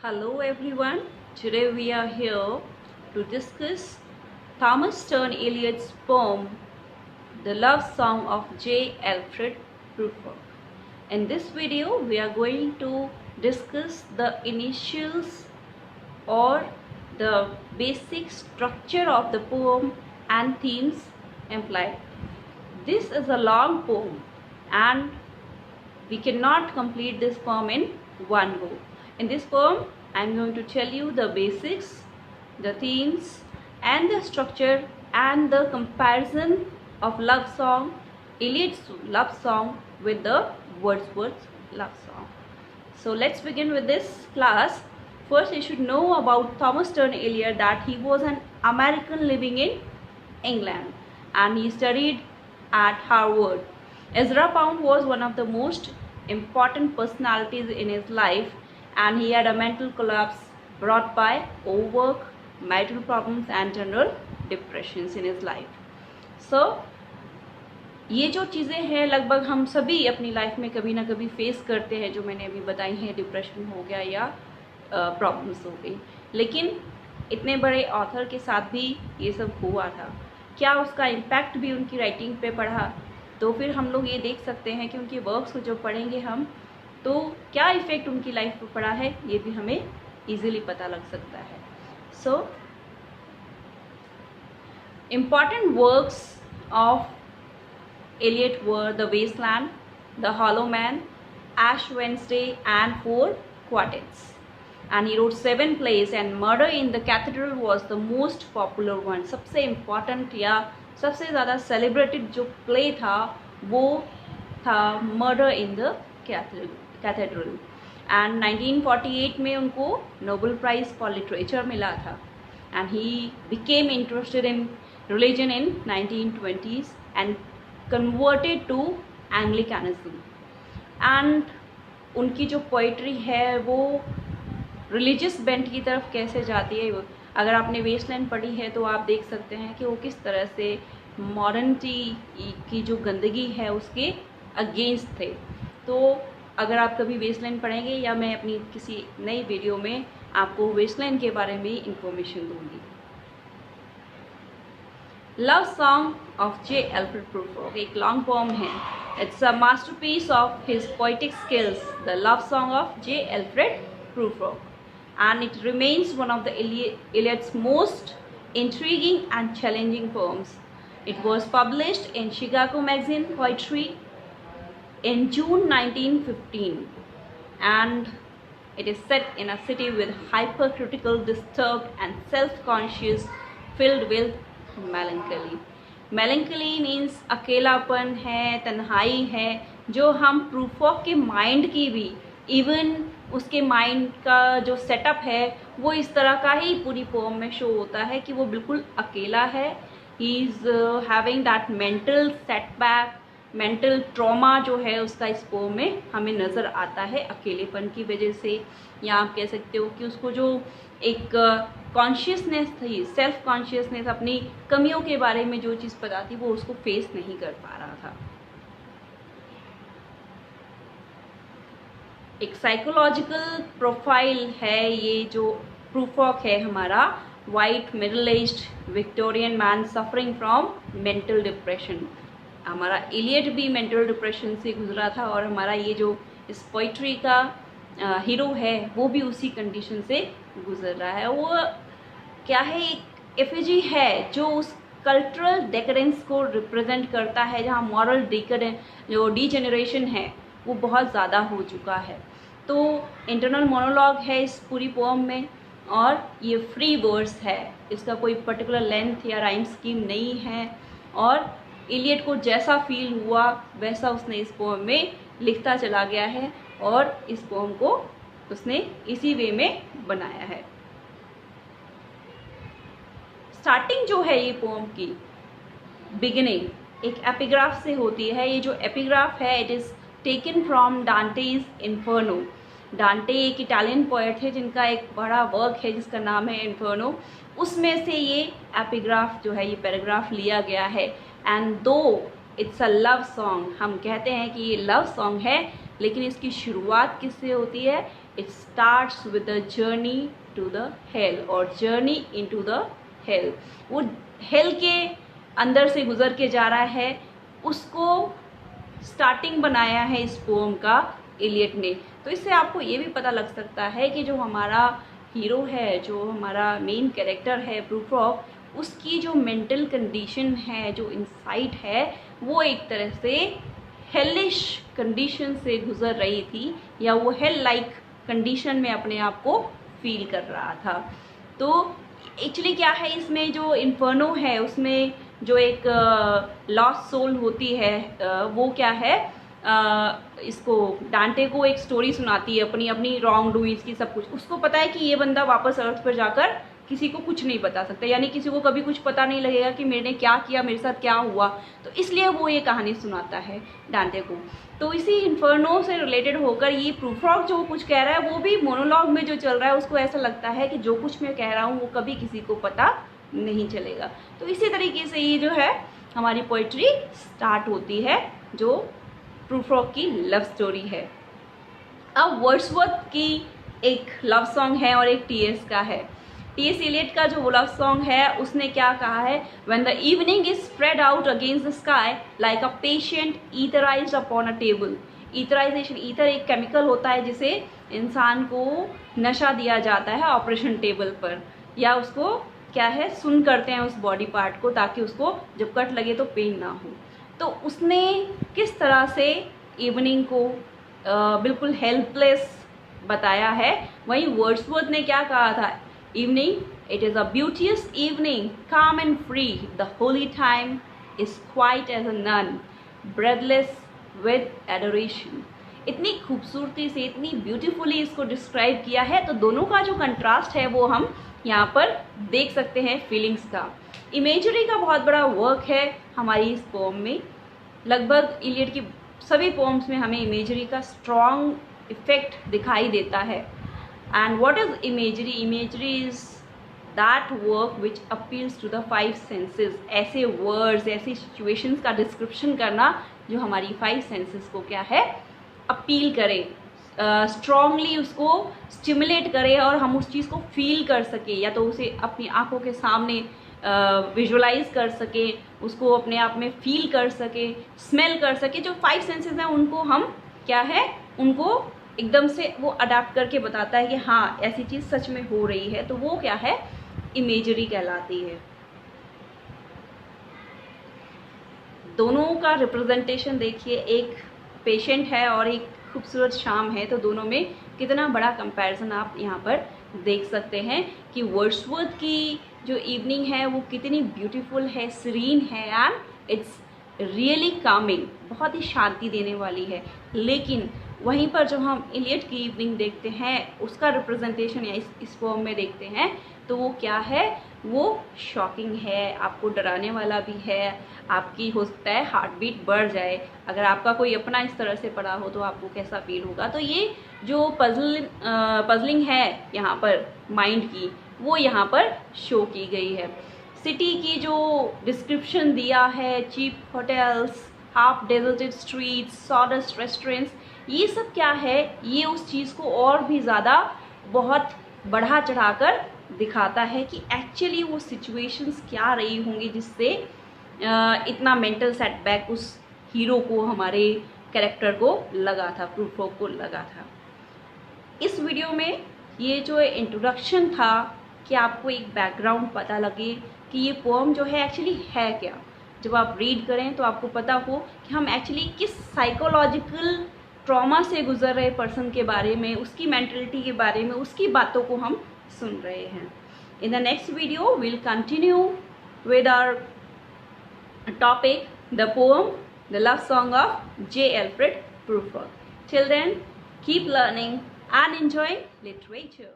Hello everyone, today we are here to discuss Thomas Stern Eliot's poem, The Love Song of J. Alfred Prufrock. In this video, we are going to discuss the initials or the basic structure of the poem and themes implied. This is a long poem and we cannot complete this poem in one go. In this poem, I am going to tell you the basics, the themes and the structure and the comparison of love song, Eliot's love song with the Wordsworth's love song. So let's begin with this class. First, you should know about Thomas Stern Eliot that he was an American living in England and he studied at Harvard. Ezra Pound was one of the most important personalities in his life and he had a mental collapse brought by overwork, marital problems and general depressions in his life. So ये जो चीज़ें हैं लगभग हम सभी अपनी life में कभी ना कभी फेस करते हैं, जो मैंने अभी बताई हैं, डिप्रेशन हो गया या प्रॉब्लम्स हो गई, लेकिन इतने बड़े ऑथर के साथ भी ये सब हुआ था। क्या उसका इम्पैक्ट भी उनकी राइटिंग पे पड़ा? तो फिर हम लोग ये देख सकते हैं कि उनके वर्क्स को जब पढ़ेंगे हम तो क्या इफ़ेक्ट उनकी लाइफ पर पड़ा है ये भी हमें इजीली पता लग सकता है। So important works of Eliot were The Wasteland, The Hollow Man, Ash Wednesday and 4 quartets. And he wrote 7 plays and Murder in the Cathedral was the most popular one. सबसे important या सबसे ज़्यादा celebrated जो play था वो था Murder in the Cathedral. And 1948 में उनको Nobel Prize for Literature मिला था. And he became interested in religion in 1920s and converted to Anglicanism. And उनकी जो पोइट्री है वो रिलीजियस बेंट की तरफ कैसे जाती है, अगर आपने वेस्टलैंड पढ़ी है तो आप देख सकते हैं कि वो किस तरह से मॉडर्निटी की जो गंदगी है उसके अगेंस्ट थे। तो अगर आप कभी वेस्टलैंड पढ़ेंगे या मैं अपनी किसी नई वीडियो में आपको वेस्टलैंड के बारे में इंफॉर्मेशन दूंगी। Love song of J Alfred Prufrock एक लॉन्ग पोम है। It's a masterpiece of his poetic skills, the love song of J Alfred Prufrock, and it remains one of the Eliot's most intriguing and challenging poems. It was published in Chicago Magazine Poetry in June 1915 and it is set in a city with hypercritical, disturbed and self-conscious, filled with melancholy. Melancholy means अकेलापन है, तन्हाई है, जो हम Prufrock के mind की भी, even उसके माइंड का जो सेटअप है वो इस तरह का ही पूरी पोम में शो होता है कि वो बिल्कुल अकेला है। He is having that mental setback, mental trauma जो है उसका इस पोम में हमें नज़र आता है अकेलेपन की वजह से, या आप कह सकते हो कि उसको जो एक कॉन्शियसनेस थी, सेल्फ कॉन्शियसनेस, अपनी कमियों के बारे में जो चीज़ पता थी वो उसको फेस नहीं कर पा रहा था। एक साइकोलॉजिकल प्रोफाइल है ये जो प्रूफ्रॉक है हमारा, white middle aged Victorian man suffering from mental depression. हमारा एलियट भी मेंटल डिप्रेशन से गुजरा था और हमारा ये जो इस पोइट्री का हीरो है वो भी उसी कंडीशन से गुजर रहा है। वो क्या है, एक एफिजी है जो उस कल्चरल डेकडेंस को रिप्रेजेंट करता है, जहाँ मॉरल डिकडेंस जो डिजेनरेशन है वो बहुत ज़्यादा हो चुका है। तो इंटरनल मोनोलॉग है इस पूरी पोम में और ये फ्री वर्ड्स है, इसका कोई पर्टिकुलर लेंथ या राइम स्कीम नहीं है और एलियट को जैसा फील हुआ वैसा उसने इस पोम में लिखता चला गया है और इस पोम को उसने इसी वे में बनाया है। स्टार्टिंग जो है ये पोम की बिगिनिंग एक एपिग्राफ से होती है। ये जो एपिग्राफ है it is taken from Dante's inferno. Dante एक इटालियन पोएट है जिनका एक बड़ा वर्क है जिसका नाम है इन्फर्नो, उसमें से ये एपिग्राफ जो है, ये पैराग्राफ लिया गया है। एंड दो इट्स अ लव सॉन्ग, हम कहते हैं कि ये लव सॉन्ग है, लेकिन इसकी शुरुआत किससे होती है? It starts with the journey to the hell और जर्नी इनटू द हेल। वो हेल के अंदर से गुजर के जा रहा है, उसको स्टार्टिंग बनाया है इस पोम का इलियट ने। तो इससे आपको ये भी पता लग सकता है कि जो हमारा हीरो है, जो हमारा मेन कैरेक्टर है प्रूफ्रॉक, उसकी जो मेंटल कंडीशन है, जो इंसाइट है, वो एक तरह से हेलिश कंडीशन से गुजर रही थी, या वो हेल लाइक कंडीशन में अपने आप को फील कर रहा था। तो एक्चुअली क्या है, इसमें जो इन्फर्नो है उसमें जो एक लॉस्ट सोल होती है, वो क्या है, इसको डांटे को एक स्टोरी सुनाती है अपनी अपनी रॉन्ग डूइंग्स की, सब कुछ। उसको पता है कि ये बंदा वापस अर्थ पर जाकर किसी को कुछ नहीं बता सकता, यानी किसी को कभी कुछ पता नहीं लगेगा कि मैंने क्या किया, मेरे साथ क्या हुआ। तो इसलिए वो ये कहानी सुनाता है डांटे को। तो इसी इन्फर्नो से रिलेटेड होकर ये प्रूफ्रॉक जो कुछ कह रहा है, वो भी मोनोलॉग में जो चल रहा है उसको ऐसा लगता है कि जो कुछ मैं कह रहा हूँ वो कभी किसी को पता नहीं चलेगा। तो इसी तरीके से ये जो है हमारी पोइट्री स्टार्ट होती है, जो प्रूफ्रॉक की लव स्टोरी है। अब वर्ड्सवर्थ की एक लव सॉन्ग है और एक टीएस का है। टीएस इलियट का जो लव सॉन्ग है उसने क्या कहा है, when the evening is spread out against the sky like a patient etherized upon a table. Etherization, ether एक केमिकल होता है जिसे इंसान को नशा दिया जाता है ऑपरेशन टेबल पर, या उसको क्या है सुन करते हैं उस बॉडी पार्ट को, ताकि उसको जब कट लगे तो पेन ना हो। तो उसने किस तरह से इवनिंग को बिल्कुल हेल्पलेस बताया है, वहीं वर्ड्सवर्थ ने क्या कहा था, evening, it is a ब्यूटियस evening, calm and free, the holy time is quiet as a nun, breathless with adoration। इतनी खूबसूरती से, इतनी ब्यूटीफुली इसको डिस्क्राइब किया है। तो दोनों का जो कंट्रास्ट है वो हम यहाँ पर देख सकते हैं फीलिंग्स का। इमेजरी का बहुत बड़ा वर्क है हमारी इस पोम में। लगभग इलियट की सभी पोम्स में हमें इमेजरी का स्ट्रॉन्ग इफेक्ट दिखाई देता है। And what is imagery? Imagery is that work which appeals to the five senses. ऐसे वर्ड्स, ऐसी सिचुएशंस का डिस्क्रिप्शन करना जो हमारी फाइव सेंसेस को क्या है, अपील करे, स्ट्रॉन्गली उसको स्टिमुलेट करे और हम उस चीज़ को फील कर सके, या तो उसे अपनी आंखों के सामने विजुअलाइज कर सके, उसको अपने आप में फील कर सके, स्मेल कर सके। जो फाइव सेंसेस हैं उनको हम क्या है, उनको एकदम से वो अडाप्ट करके बताता है कि हाँ ऐसी चीज़ सच में हो रही है। तो वो क्या है, इमेजरी कहलाती है। दोनों का रिप्रेजेंटेशन देखिए, एक पेशेंट है और एक खूबसूरत शाम है, तो दोनों में कितना बड़ा कंपैरिजन आप यहाँ पर देख सकते हैं कि वर्ड्सवर्थ की जो इवनिंग है वो कितनी ब्यूटीफुल है, सीरीन है, एंड इट्स रियली कामिंग, बहुत ही शांति देने वाली है। लेकिन वहीं पर जो हम इलियट की इवनिंग देखते हैं, उसका रिप्रेजेंटेशन या इस फॉर्म में देखते हैं, तो वो क्या है, वो शॉकिंग है, आपको डराने वाला भी है, आपकी हो सकता है हार्ट बीट बढ़ जाए। अगर आपका कोई अपना इस तरह से पड़ा हो तो आपको कैसा फील होगा। तो ये जो पजलिंग है यहाँ पर माइंड की, वो यहाँ पर शो की गई है। सिटी की जो डिस्क्रिप्शन दिया है, cheap hotels, half deserted streets, sawdust restaurants, ये सब क्या है, ये उस चीज़ को और भी ज़्यादा बहुत बढ़ा चढ़ाकर दिखाता है कि एक्चुअली वो सिचुएशंस क्या रही होंगी जिससे इतना मेंटल सेटबैक उस हीरो को, हमारे कैरेक्टर को लगा था, प्रूफ्रॉक को लगा था। इस वीडियो में ये जो इंट्रोडक्शन था कि आपको एक बैकग्राउंड पता लगे कि ये पोएम जो है एक्चुअली है क्या। जब आप रीड करें तो आपको पता हो कि हम एक्चुअली किस साइकोलॉजिकल ट्रॉमा से गुजर रहे पर्सन के बारे में, उसकी मेंटलिटी के बारे में, उसकी बातों को हम सुन रहे हैं। In the next video we'll continue with our topic, the poem, the love song of J. Alfred Prufrock. Till then, keep learning and enjoying literature.